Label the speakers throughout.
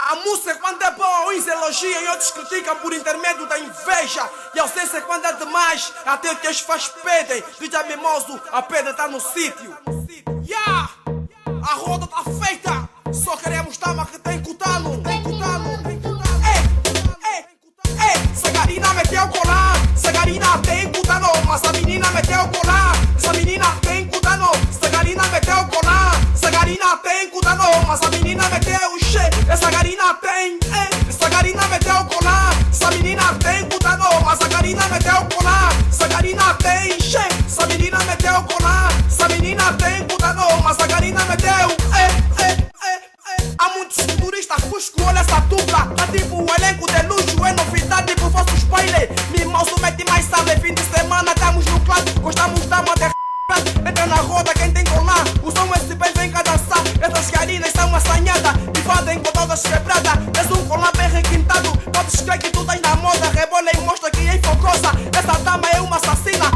Speaker 1: A música quando é boa, uns elogiam e outros criticam por intermédio da inveja. E a ausência quando é demais, até que os fãs pedem. DJ Mimoso, a pedra tá no sítio. Yeah! A roda tá feita, só queremos dama que tem cutano. Sagarina meteu colar, Sagarina tem cutano. Mas a menina meteu colar, essa menina tem cutano. Sagarina meteu colar, Sagarina tem cutano. Mas a menina meteu che, essa garina tem. Sagarina meteu colar, essa menina tem cutano. Mas a garina meteu colar, Sagarina tem che, essa menina meteu colar, essa menina tem cutano. Mas a garina meteu. Há muitos futuristas buscam, olha essa dupla. Tá tipo o elenco de luxo, é novidade pro vosso spoiler. Mimoso mete mais sale, fim de semana estamos no clube. Gostamos da moda. Entra na roda quem tem colar, o som SP vem cá dançar. Essas carinas são assanhadas e fazem com todas quebradas. És um colar bem requintado, todos creem que tu tá na moda. Rebola e mostra que é focosa. Essa dama é uma assassina.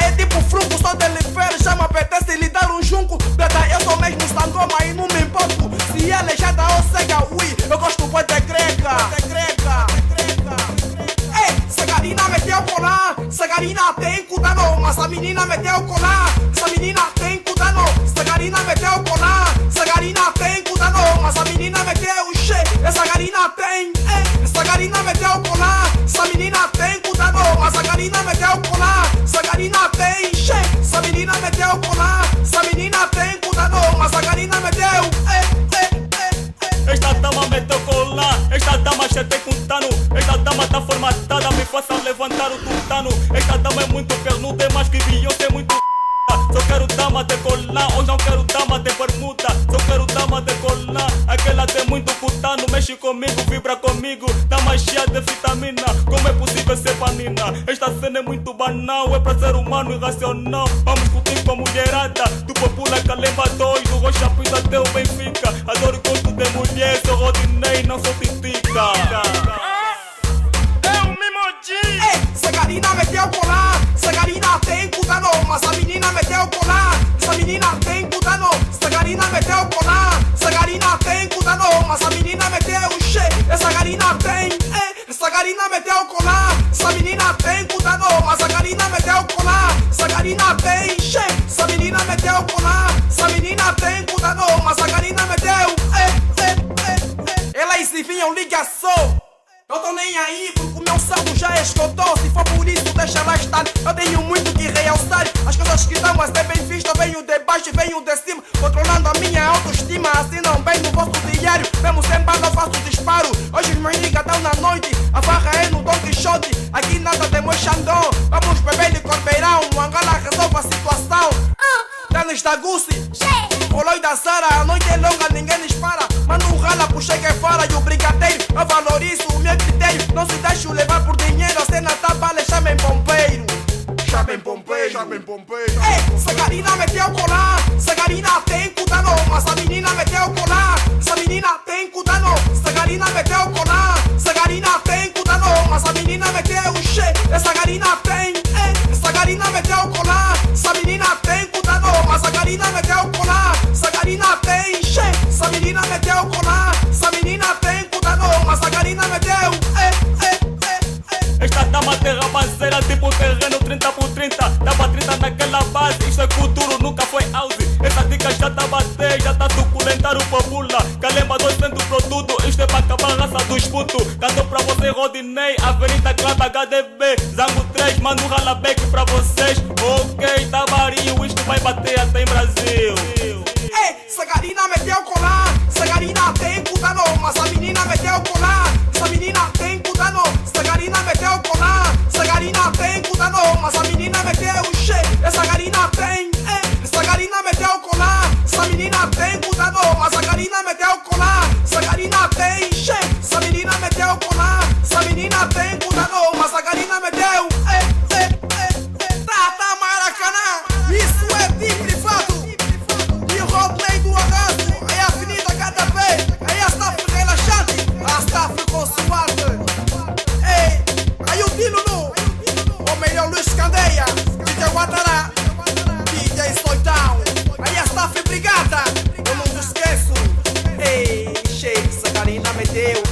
Speaker 1: É tipo fruto, só dele ver, já me apetece lhe dar um junco. Beta, eu sou mesmo sandroma e não me importo. Se ela é jada ou cega, ui, eu gosto de grega. Sagarina meteu colar, Sagarina tem cutano. Mas a menina meteu colar, essa menina tem cutano. Sagarina meteu colar, Sagarina tem cutano. Mas a menina meteu che, essa garina tem. Sagarina meteu colar, essa menina tem cutano. Mas a garina meteu colar, Sagarina tem che, essa menina meteu colar, essa menina tem cutano. Mas a garina meteu.
Speaker 2: Esta dama meteu colar, esta dama já tem cutano. Esta dama tá formatada, me faça levantar o tutano. Esta dama é muito pernuda, é mais que Beyoncé, é muito. Só quero dama de colar, hoje não quero dama de bermuda. Só quero dama de colar, aquela tem muito cutano. Mexe comigo, vibra comigo, dama cheia de vitamina. Como é possível ser panina? Esta cena é muito banal, é pra ser humano irracional. Vamos curtir com a mulherada, do Popula Calemba 2, do Rocha Pinto até o Benfica. Adoro gosto de mulher, sou Rodinei, não sou Titica.
Speaker 1: Sagarina meteu colar, Sagarina tem cutano. Mas a menina meteu colar, essa menina tem cutano. Sagarina meteu colar, Sagarina tem cutano. Mas a menina meteu che, essa garina tem. Sagarina meteu colar, essa menina tem cutano. Mas a garina meteu colar, Sagarina tem che, essa menina meteu colar, essa menina tem cutano. Mas a garina meteu. Elas se vinham ligação. Eu tô nem aí porque o meu saldo já esgotou. Se for por isso deixa lá estar. Eu tenho muito que realçar. As coisas que dão a ser bem vistas. Venho de baixo e venho de cima, controlando a minha autoestima. Assinam bem no vosso diário, mesmo sem bala eu faço disparo. Hoje os meus niggas estão na noite, a farra é no Don Quixote. Aqui nada tem meu Xandão, vamos beber de corbeirão. O Angala resolve a situação. Danos da Gussi, Roloi da Sara, a noite é longa, ninguém dispara. Manda um rala pro Che Guevara e o brigadeiro. Eu valorizo o meu critério, não se deixo levar por dinheiro. A cena tá vale, chamem bombeiro. Chamem bombeiro. Sagarina meteu colar, Sagarina tem cutano. Mas a menina meteu colar, essa menina tem cutano. Sagarina meteu colar, Sagarina tem cutano. Mas a menina meteu che, essa garina tem. Sagarina meteu colar, essa menina tem cutano. Mas a garina meteu colar, Sagarina tem che, essa menina meteu colar, essa menina tem cutano. Mas a garina meteu.
Speaker 2: Esta dama terra parceira, tipo terreno 30x30. Dava 30 naquela base, isto é futuro, nunca foi house. Essa dica já tá bater, já tá suculentar o Popula. Calemba 2 sendo produto, isto é pra acabar a raça dos putos. Canto pra você Rodinei, Avenida Club HDB. Zango 3, mando um ralabeck pra vocês. Ok, Tabarinho, isto vai bater até em Brasil.
Speaker 1: Sagarina meteu colar, Sagarina tem cutano. Mas a menina meteu colar, essa menina tem cutano. Sagarina meteu colar, Sagarina tem cutano. Mas a menina meteu che, essa garina tem. Sagarina meteu colar, essa menina tem cutano. Mas a garina meteu colar, Sagarina tem che, essa menina meteu colar, essa menina tem cutano. Mas a garina meteu. teu.